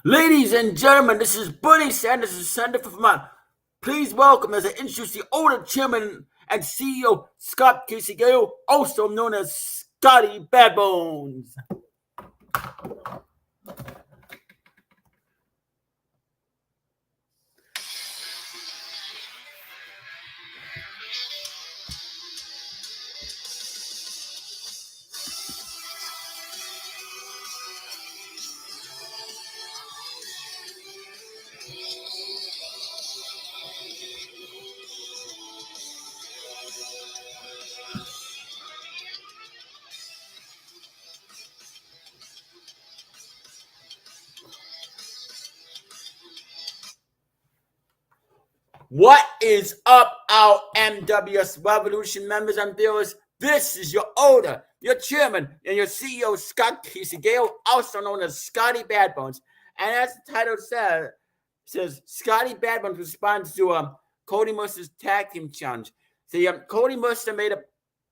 Ladies and gentlemen, this is Bernie Sanders, the Senator from Vermont. Please welcome as I introduce the owner, chairman, and CEO, Scott Casey Gale, also known as Scotty Bad Bones. What is up, our NWSRevolution members and viewers? This is your owner, your chairman, and your CEO, Scott Casey Gale, also known as Scotty Bad Bones. And as the title says Scotty Bad Bones responds to Cody Mercer's tag team challenge. See, Cody Mercer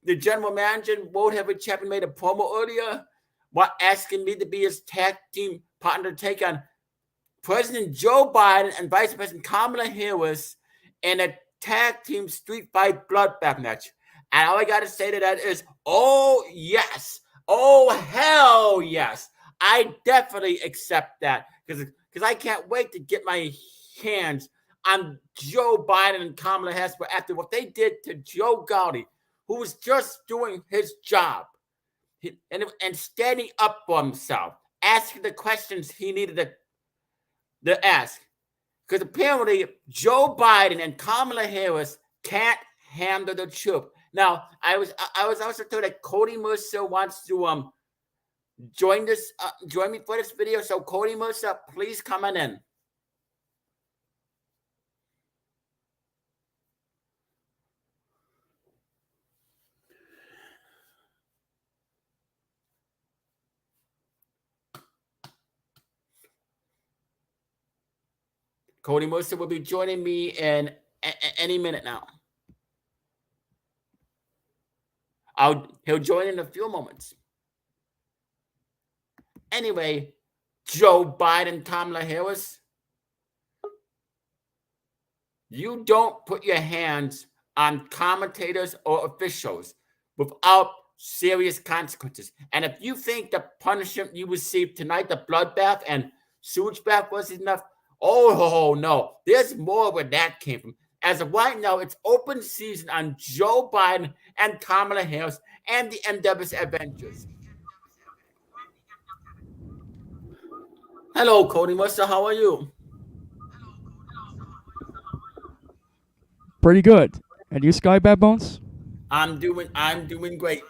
the general manager, World Heavyweight Champion, made a promo earlier while asking me to be his tag team partner to take on President Joe Biden and Vice President Kamala Harris in a tag team street fight bloodbath match. And all I got to say to that is, oh, yes. Oh, hell yes. I definitely accept that because I can't wait to get my hands on Joe Biden and Kamala Harris after what they did to Joe Gotti, who was just doing his job and standing up for himself, asking the questions he needed to ask. Because apparently Joe Biden and Kamala Harris can't handle the truth. Now, I was also told that Cody Mercer wants to join me for this video. So Cody Mercer, please come on in. Cody Mercer will be joining me in any minute now. He'll join in a few moments. Anyway, Joe Biden, Kamala Harris, you don't put your hands on commentators or officials without serious consequences. And if you think the punishment you received tonight, the bloodbath and sewage bath, was enough, oh no, there's more where that came from. As of right now, it's open season on Joe Biden and Kamala Harris and the NWS Avengers. Hello, Cody Mercer. How are you? Pretty good. And you, Sky Bad Bones? I'm doing great.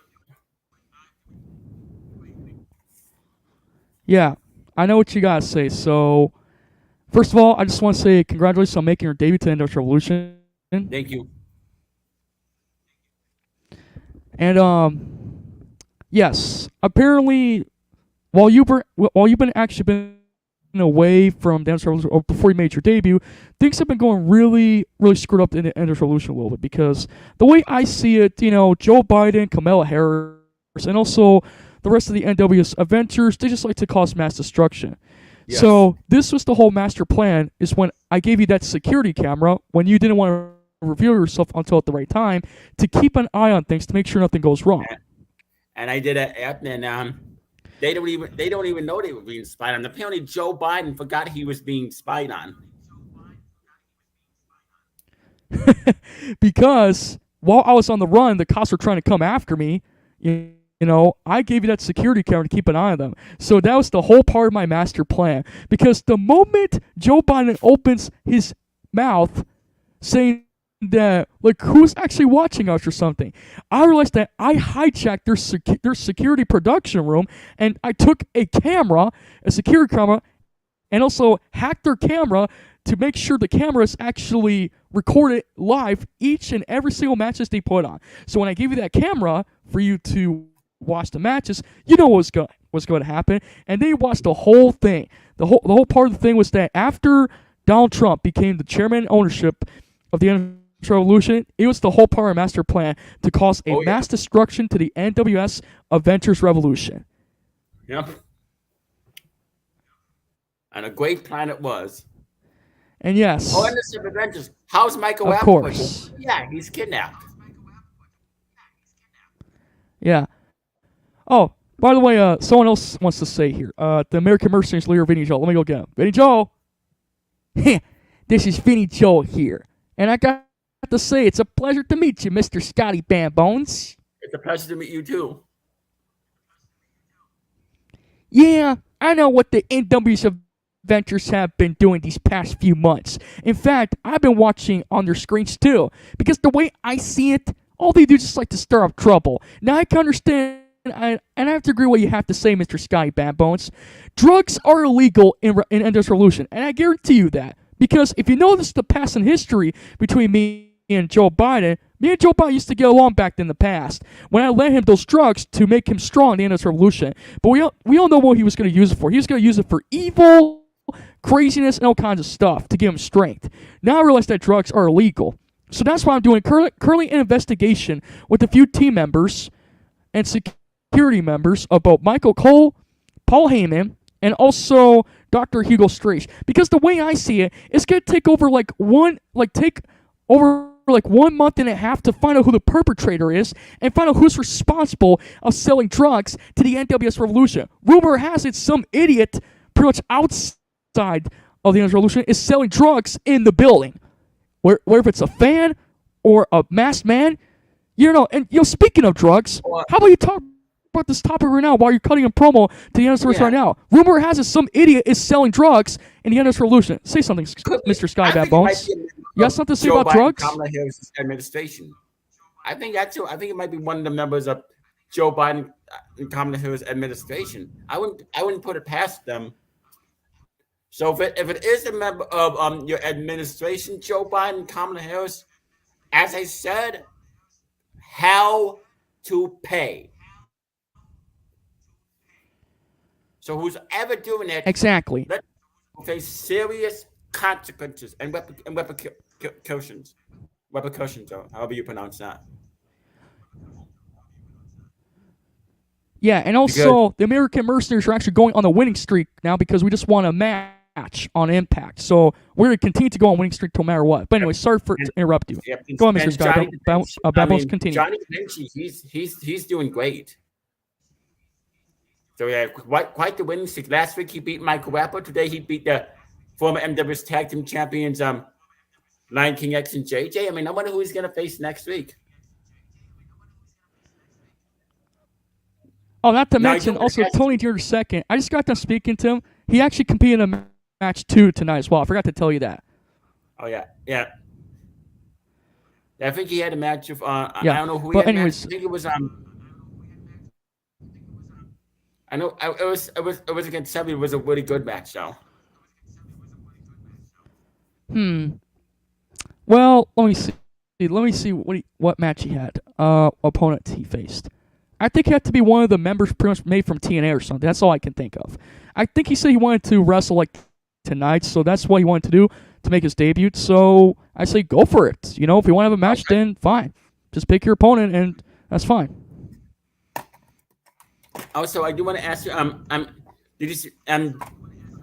Yeah, I know what you gotta say. So, first of all, I just want to say congratulations on making your debut to NWSRevolution. Thank you. And yes, apparently, while you've been away from NWSRevolution or before you made your debut, things have been going really, really screwed up in the NWSRevolution a little bit because the way I see it, Joe Biden, Kamela Harris, and also the rest of the NWS Avengers, they just like to cause mass destruction. Yes. So this was the whole master plan, is when I gave you that security camera when you didn't want to reveal yourself until at the right time, to keep an eye on things to make sure nothing goes wrong. And I did it, and they don't even know they were being spied on. Apparently Joe Biden forgot he was being spied on. Because while I was on the run, the cops were trying to come after me. I gave you that security camera to keep an eye on them. So that was the whole part of my master plan. Because the moment Joe Biden opens his mouth saying that, like, who's actually watching us or something, I realized that I hijacked their security production room, and I took a security camera, and also hacked their camera to make sure the cameras actually recorded live each and every single matches they put on. So when I gave you that camera for you to watch the matches, you know what's going to happen. And they watched the whole thing. The whole part of the thing was that after Donald Trump became the chairman ownership of the NWSRevolution, it was the whole part of master plan to cause a mass destruction to the NWS Avengers Revolution. Yep. And a great plan it was. And yes, Oh, and the Super Adventures. How's Michael of Rapaport? course. Yeah, he's kidnapped. Yeah. Oh, by the way, someone else wants to say here. The American Mercenaries leader, Vinny Joe. Let me go get him. Vinny Joe! This is Vinny Joe here. And I got to say, it's a pleasure to meet you, Mr. Scotty Bad Bones. It's a pleasure to meet you, too. Yeah, I know what the NWSRevolution have been doing these past few months. In fact, I've been watching on their screens too, because the way I see it, all they do is just like to stir up trouble. Now I can understand, and I have to agree with what you have to say, Mr. Scotty Bad Bones. Drugs are illegal in NWSRevolution, and I guarantee you that. Because if you notice the past in history between me and Joe Biden, me and Joe Biden used to get along back in the past when I lent him those drugs to make him strong in the NWSRevolution. But we all know what he was going to use it for. He was going to use it for evil, craziness, and all kinds of stuff to give him strength. Now I realize that drugs are illegal. So that's why I'm doing currently an investigation with a few team members and security members about Michael Cole, Paul Heyman, and also Dr. Hugo Strach. Because the way I see it, it's going to take over like 1 month and a half to find out who the perpetrator is and find out who's responsible of selling drugs to the NWSRevolution. Rumor has it some idiot pretty much outside of the NWSRevolution is selling drugs in the building. Where if it's a fan or a masked man, and speaking of drugs, how about you talk about this topic right now while you're cutting a promo to the NWSRevolution right now? Rumor has it some idiot is selling drugs in the NWSRevolution. Say something, Mr. Sky Bad Bones. You got something to say Joe about Biden, drugs? Kamala Harris' administration. I think it might be one of the members of Joe Biden and Kamala Harris' administration. I wouldn't put it past them. So if it is a member of your administration, Joe Biden, Kamala Harris, as I said, hell to pay. So who's ever doing it, Exactly. let face serious consequences and repercussions. Repercussions, or however you pronounce that. Yeah, and also the American Mercenaries are actually going on a winning streak now because we just won a match on Impact. So we're going to continue to go on winning streak no matter what. But anyway, sorry to interrupt you. Go on, Mr. Scott. Bad Bones, continue. Johnny Da Vinci, he's doing great. So yeah, quite the winning streak. Last week he beat Michael Rapper. Today he beat the former MWS Tag Team Champions, Lion King X and JJ. I mean, I wonder who he's going to face next week. Oh, not to mention also Tony Jr. II. I just got done speaking to him. He actually competed in a match 2 tonight as well. I forgot to tell you that. Oh yeah. I think he had a match with I don't know who he but had. Anyways, I think it was I know it was against somebody. It was a really good match though. Well, let me see. Let me see what match he had. Opponent he faced. I think he had to be one of the members pretty much made from TNA or something. That's all I can think of. I think he said he wanted to wrestle like tonight, so that's what he wanted to do to make his debut. So I say go for it. If you want to have a match, then fine. Just pick your opponent, and that's fine. Also, I do want to ask you, did you see,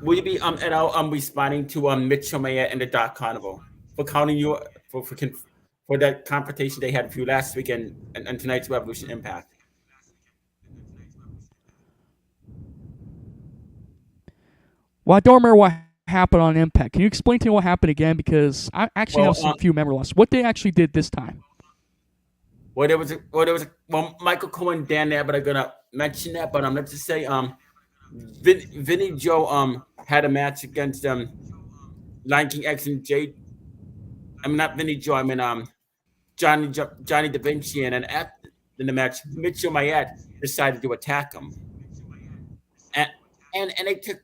will you be at all responding to Mitchell Mayette and the Dark Carnival for counting you for that competition they had for you last week and tonight's Revolution Impact? Well, I don't remember what happened on Impact. Can you explain to me what happened again? Because I actually have some few memory loss. What they actually did this time? There was Michael Cole and Dan there, but I'm gonna mention that. But let's just say Vinny Joe had a match against Lion King X and J. I mean not Vinny Joe. I mean Johnny Da Vinci, and then after the match, Mitchell Mayette decided to attack him, and they took.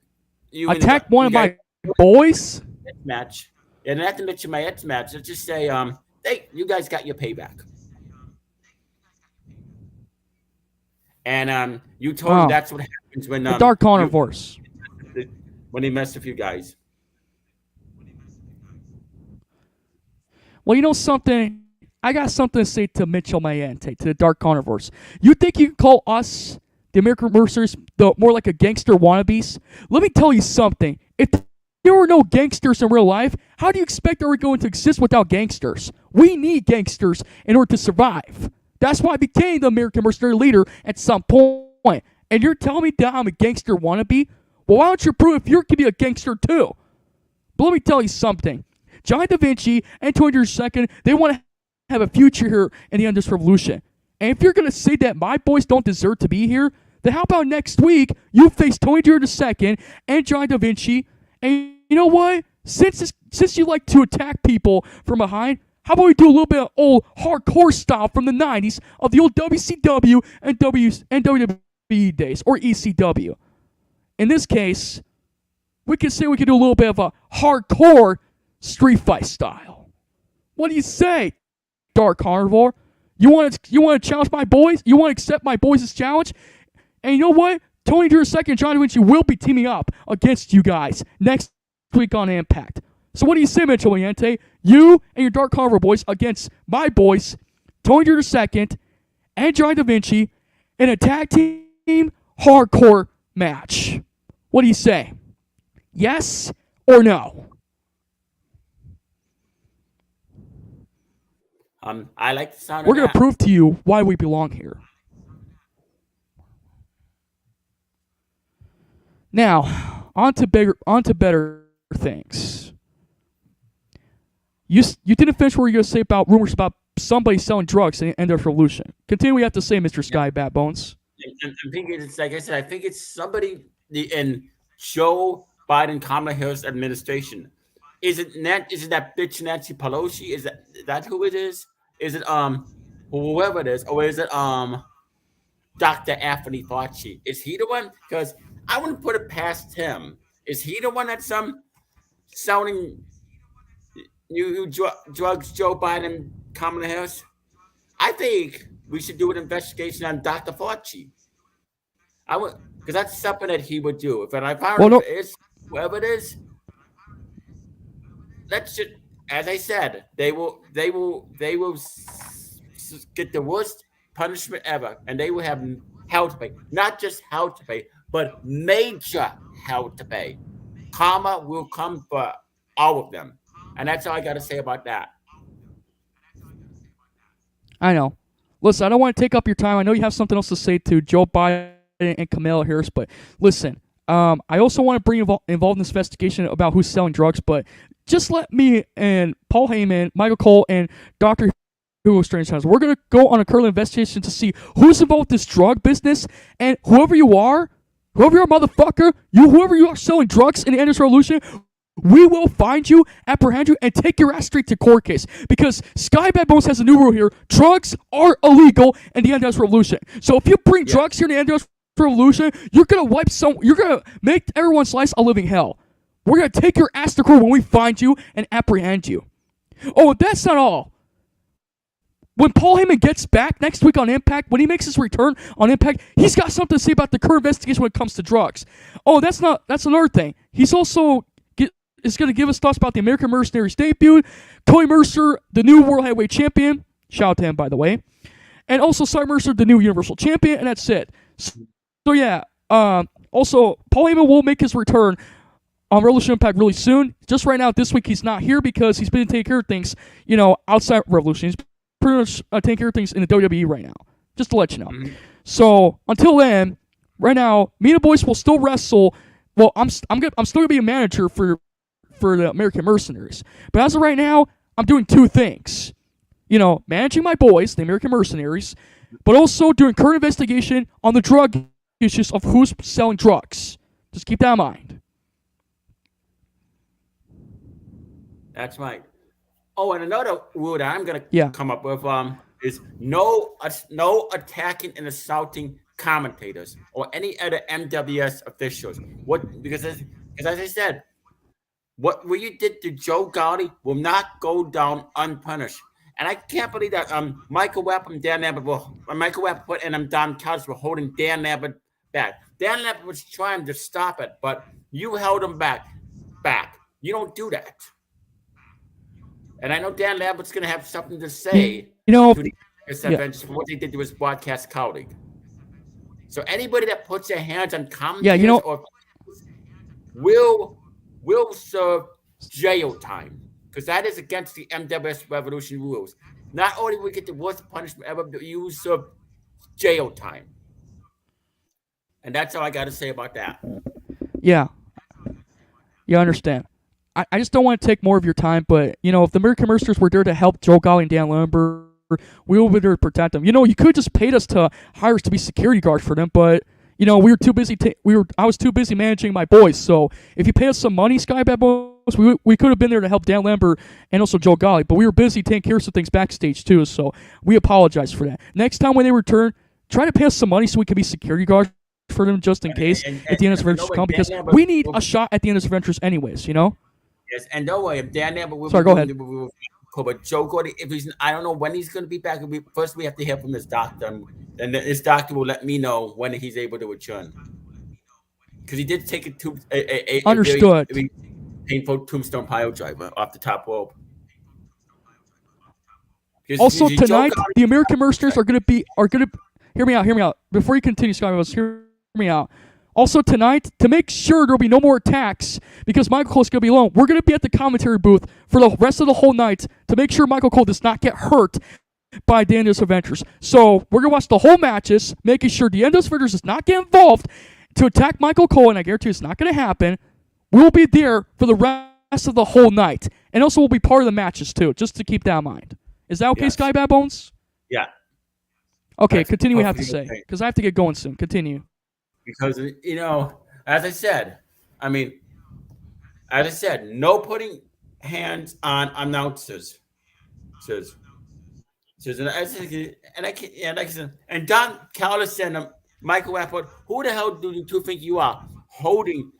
Attack one of my boys? Match. And after Mitchell Mayette's match, let's just say, hey, you guys got your payback. And you told him that's what happens when the Dark Carnivores. When they messed with you guys. Well, you know something? I got something to say to Mitchell Mayette, to the Dark Carnivores. You think you can call us the American Mercenaries, more like a gangster wannabes? Let me tell you something. If there are no gangsters in real life, how do you expect that we're going to exist without gangsters? We need gangsters in order to survive. That's why I became the American mercenary leader at some point. And you're telling me that I'm a gangster wannabe? Well, why don't you prove if you can be a gangster too? But let me tell you something. Johnny Da Vinci and Tony II, they want to have a future here in the end of this revolution. And if you're going to say that my boys don't deserve to be here, then how about next week you face Tony II and Johnny Da Vinci? And you know what? Since you like to attack people from behind, how about we do a little bit of old hardcore style from the 90s of the old WCW and WWE days, or ECW. In this case, we can say we can do a little bit of a hardcore street fight style. What do you say, Dark Carnivore? You want to challenge my boys? You want to accept my boys' challenge? And you know what? Tony II and Johnny Da Vinci will be teaming up against you guys next week on Impact. So what do you say, Mitchell Oyente? You and your Dark Carnivore boys against my boys, Tony II and Johnny Da Vinci, in a tag team hardcore match. What do you say? Yes or no? I like the sound We're of going to that. prove to you why we belong here. Now, on to better things. You didn't finish what you were going to say about rumors about somebody selling drugs in the end of revolution. Continue what you have to say, Mr. Scotty Bad Bones. I think it's like I said. I think it's somebody in Joe Biden, Kamala Harris administration. Is it that bitch Nancy Pelosi? Is that who it is? Is it whoever it is, or is it Dr. Anthony Fauci? Is he the one? Because I wouldn't put it past him. Is he the one that's selling new drugs? Joe Biden, Kamala Harris. I think we should do an investigation on Dr. Fauci. I would, because that's something that he would do. If I found it is whoever it is, let's just, as I said, they will get the worst punishment ever, and they will have hell to pay. Not just hell to pay, but major hell to pay. Karma will come for all of them, and that's all I got to say about that. I know. Listen, I don't want to take up your time. I know you have something else to say to Joe Biden and Kamala Harris, but listen, I also want to bring involved in this investigation about who's selling drugs, but just let me and Paul Heyman, Michael Cole, and Dr. Hugo Strange Times, we're going to go on a current investigation to see who's involved in this drug business, and whoever you are, motherfucker, whoever you are selling drugs in the end of this revolution, we will find you, apprehend you, and take your ass straight to court case. Because Scotty Bad Bones has a new rule here. Drugs are illegal in the end of this revolution. So if you bring drugs here in the end of this revolution, you're gonna make everyone's life a living hell. We're gonna take your ass to court when we find you and apprehend you. Oh, that's not all. When Paul Heyman gets back next week on Impact, when he makes his return on Impact, he's got something to say about the current investigation when it comes to drugs. Oh, that's another thing. He's also is going to give us thoughts about the American Mercenaries debut, Cody Mercer, the new World Heavyweight Champion. Shout out to him, by the way. And also Scotty Mercer, the new Universal Champion, and that's it. So yeah, also, Paul Heyman will make his return on Revolution Impact really soon. Just right now, this week, he's not here because he's been taking care of things, outside Revolution. He's pretty much taking care of things in the WWE right now, just to let you know. Mm-hmm. So until then, right now, me and the boys will still wrestle. Well, I'm still going to be a manager for the American Mercenaries. But as of right now, I'm doing two things. Managing my boys, the American Mercenaries, but also doing current investigation on the drug issues of who's selling drugs. Just keep that in mind. That's right. Oh, and another rule that I'm going to come up with is no attacking and assaulting commentators or any other MWS officials. Because as I said, what you did to Joe Gotti will not go down unpunished. And I can't believe that Michael Webb and Dan Lambert and Don Callis were holding Dan Lambert back. Dan Lambert was trying to stop it, but you held him back. You don't do that. And I know Dan Lambert's going to have something to say to the for what they did to his broadcast colleague. So anybody that puts their hands on commentators or will will serve jail time because that is against the MWS Revolution rules. Not only will we get the worst punishment ever, but you will serve jail time. And that's all I got to say about that. Yeah, you understand. I just don't want to take more of your time, but if the American Mercers were there to help Joe Golly and Dan Lambert, we will be there to protect them. You could just paid us to hire us to be security guards for them, but we were too busy. I was too busy managing my boys. So if you pay us some money, Scotty Bad Bones, we could have been there to help Dan Lambert and also Joe Golly, but we were busy taking care of some things backstage too. So we apologize for that. Next time when they return, try to pay us some money so we can be security guards for them just in case at the end of the Adventures come, because we need a shot at the end of the Adventures anyways. Yes, and don't worry, if Dan Lambert will Sorry, go ahead. But Joe Gordy, I don't know when he's going to be back. First, we have to hear from his doctor, and then his doctor will let me know when he's able to return. Because he did take a Understood. very painful tombstone pile driver off the top rope. Also tonight, the American Merceners are gonna hear me out. Before you continue, Scott, hear me out. Also tonight, to make sure there'll be no more attacks, because Michael Cole's gonna be alone, we're gonna be at the commentary booth for the rest of the whole night to make sure Michael Cole does not get hurt by the Endless Adventures. So we're gonna watch the whole matches, making sure the Endless Adventures does not get involved to attack Michael Cole, and I guarantee it's not gonna happen. We'll be there for the rest of the whole night, and also we'll be part of the matches too, just to keep that in mind. Is that okay, yes. Sky Bad Bones? Yeah. Okay, that's continue. We have to say, because I have to get going soon. Continue. Because as I said, no putting hands on announcers. And Don Callis and Michael Rapport, who the hell do you two think you are, holding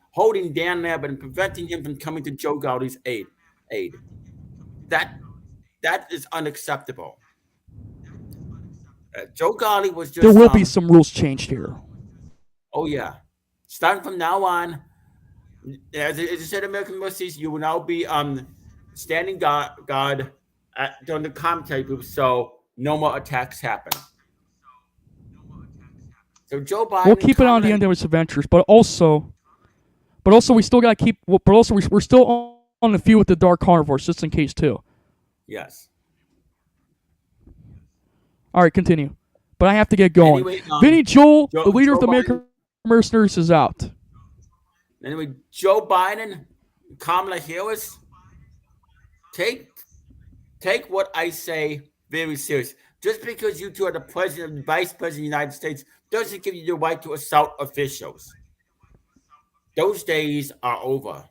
Dan Lambert and preventing him from coming to Joe Goldy's aid? That is unacceptable. Joe Goldy was just. There will be some rules changed here. Oh yeah, starting from now on, as I said, American Mercies, you will now be standing guard during the commentary booth, so no more attacks happen. So Joe Biden. We'll keep it on the end of his adventures, but also we still got to keep. But also we're still on the feud with the Dark Carnivores, just in case too. Yes. All right, continue. But I have to get going. Anyway, Vinny Joel, the leader of the American Mercenaries, is out. Anyway, Joe Biden, Kamala Harris, take what I say very serious. Just because you two are the president and vice president of the United States doesn't give you the right to assault officials. Those days are over.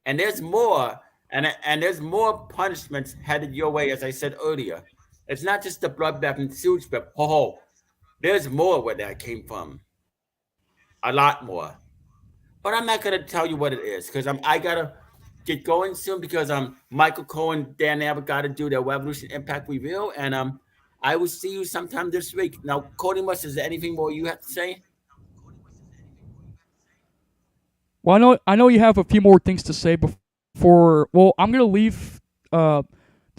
And there's more, and there's more punishments headed your way, as I said earlier. It's not just the bloodbath and sewage bath. There's more where that came from. A lot more. But I'm not going to tell you what it is because I got to get going soon because Michael Cohen, Dan Lambert got to do their Revolution Impact Reveal. And I will see you sometime this week. Now, Cody Mercer, is there anything more you have to say? Well, I know you have a few more things to say before. Well, I'm going to leave the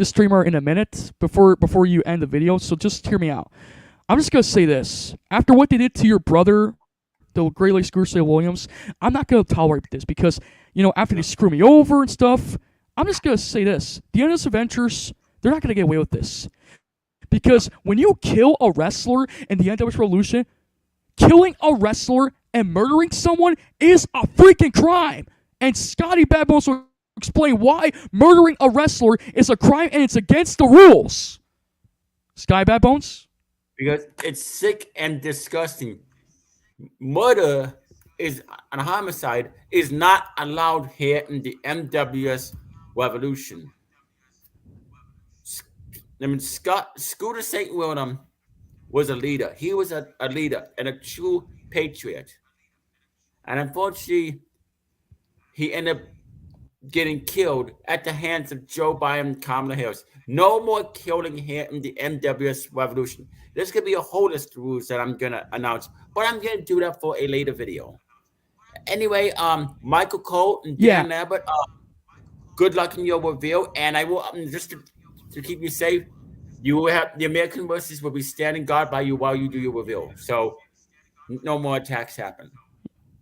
streamer in a minute before you end the video, so just hear me out. I'm just going to say this. After what they did to your brother, the Great Lakes Screwsay Williams, I'm not going to tolerate this because, after they screw me over and stuff, I'm just going to say this. The Endless Adventures, they're not going to get away with this. Because when you kill a wrestler in the NWS Revolution, killing a wrestler and murdering someone is a freaking crime. And Scotty Bad Bones will explain why murdering a wrestler is a crime and it's against the rules. Sky Bad Bones? Because it's sick and disgusting. Murder is a homicide is not allowed here in the NWS Revolution. Scooter St. William was a leader. He was a leader and a true patriot. And unfortunately, he ended up getting killed at the hands of Joe Biden and Kamala Harris. No more killing here in the NWS Revolution. There's going to be a whole list of rules that I'm going to announce, but I'm going to do that for a later video. Anyway, Michael Cole and Dan Lambert, good luck in your reveal, and I will, just to keep you safe, you will have the American Mercies will be standing guard by you while you do your reveal. So no more attacks happen.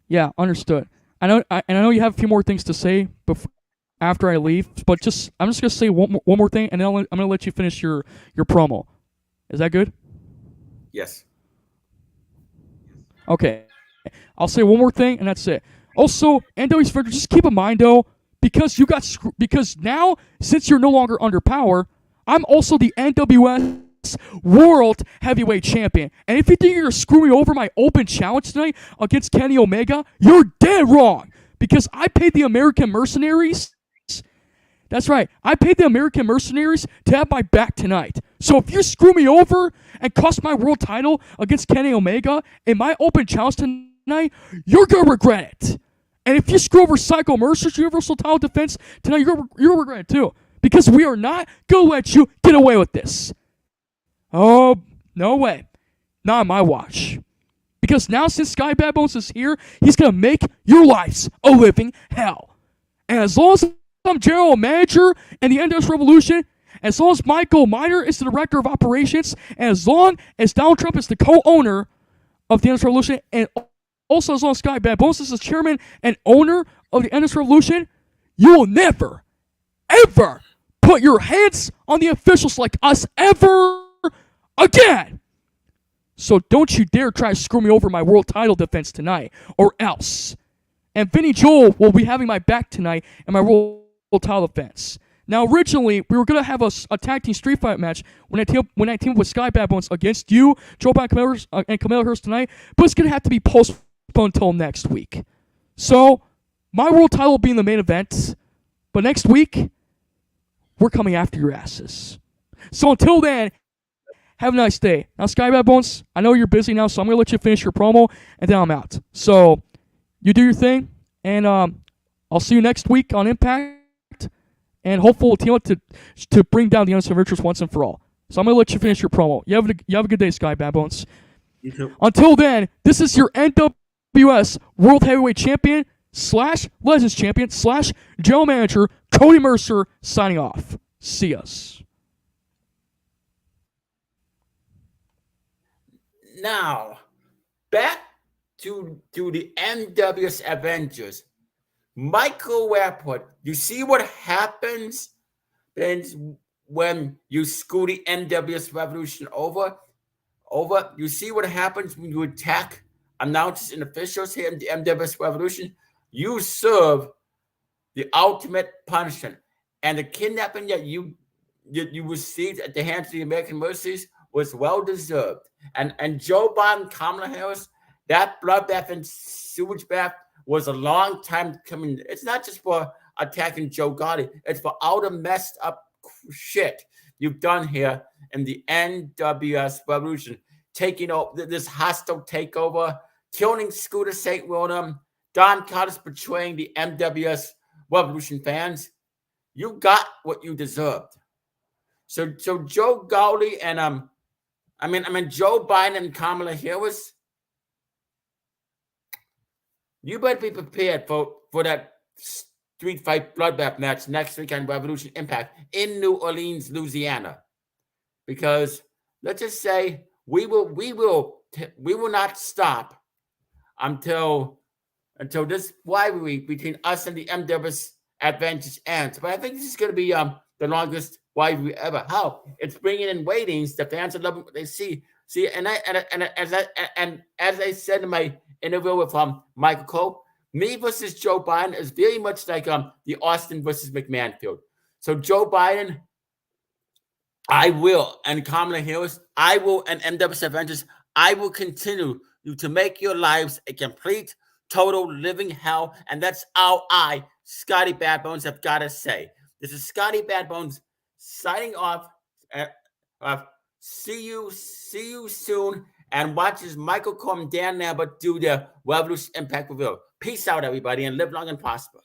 Yeah, understood. I know you have a few more things to say after I leave, but I'm just gonna say one more thing, and then I'm gonna let you finish your promo. Is that good? Yes. Okay. I'll say one more thing, and that's it. Also, NWSRevolution, just keep in mind though, because because now since you're no longer under power, I'm also the NWS World Heavyweight Champion. And if you think you're gonna screw me over my open challenge tonight against Kenny Omega, you're dead wrong. Because I paid the American Mercenaries. That's right. I paid the American Mercenaries to have my back tonight. So if you screw me over and cost my world title against Kenny Omega in my open challenge tonight, you're going to regret it. And if you screw over Psycho Mercer's Universal title defense tonight, you're going to regret it too. Because we are not going to let you get away with this. Oh, no way. Not on my watch. Because now since Scotty Bad Bones is here, he's going to make your lives a living hell. And as long as I'm general manager in the NWSRevolution, as long as Michael Miner is the director of operations, and as long as Donald Trump is the co-owner of the NWSRevolution, and also as long as Scotty Bad Bones is the chairman and owner of the NWSRevolution, you will never, ever put your hands on the officials like us ever again. So don't you dare try to screw me over my world title defense tonight, or else. And Vinny Joel will be having my back tonight in my world title defense. Now, originally, we were going to have a tag team street fight match when I teamed with Scotty Bad Bones against you, Joe Biden and Kamela Hurst tonight, but it's going to have to be postponed until next week. So, my world title will be in the main event, but next week, we're coming after your asses. So until then, have a nice day. Now, Scotty Bad Bones, I know you're busy now, so I'm going to let you finish your promo, and then I'm out. So, you do your thing, and I'll see you next week on Impact. And hopefully we'll team up to bring down the NWSRevolution once and for all. So I'm going to let you finish your promo. You have a good day, Scotty Bad Bones. You too. Until then, this is your NWS World Heavyweight Champion / Legends Champion / General Manager, Cody Mercer, signing off. See us. Now, back to the NWS Avengers. Michael Rapport, you see what happens when you screw the NWSRevolution over? You see what happens when you attack announcers and officials here in the NWSRevolution? You serve the ultimate punishment. And the kidnapping that you received at the hands of the American Mercies was well deserved. And Joe Biden, Kamala Harris, that bloodbath and sewage bath was a long time coming. It's not just for attacking Joe Gotti. It's for all the messed up shit you've done here in the NWSRevolution, taking over this hostile takeover, killing Scooter St. William, Don Carter's betraying the NWSRevolution fans. You got what you deserved. So Joe Gotti and Joe Biden and Kamala Harris, you better be prepared for that street fight bloodbath match next week on Revolution Impact in New Orleans, Louisiana. Because let's just say we will not stop until this rivalry between us and the MWS Adventures ends. But I think this is going to be the longest rivalry ever. How? It's bringing in ratings. The fans are loving what they see. As I said in my interview with Michael Cole, me versus Joe Biden is very much like the Austin versus McMahon feud. So Joe Biden, I will, and Kamala Harris, I will, and NWS Avengers, I will continue to make your lives a complete, total living hell, and that's all I, Scotty Bad Bones, have got to say. This is Scotty Bad Bones signing off. See you soon, and watch as Michael Cole and Dan Lambert do the Revolution Impact reveal. Peace out, everybody, and live long and prosper.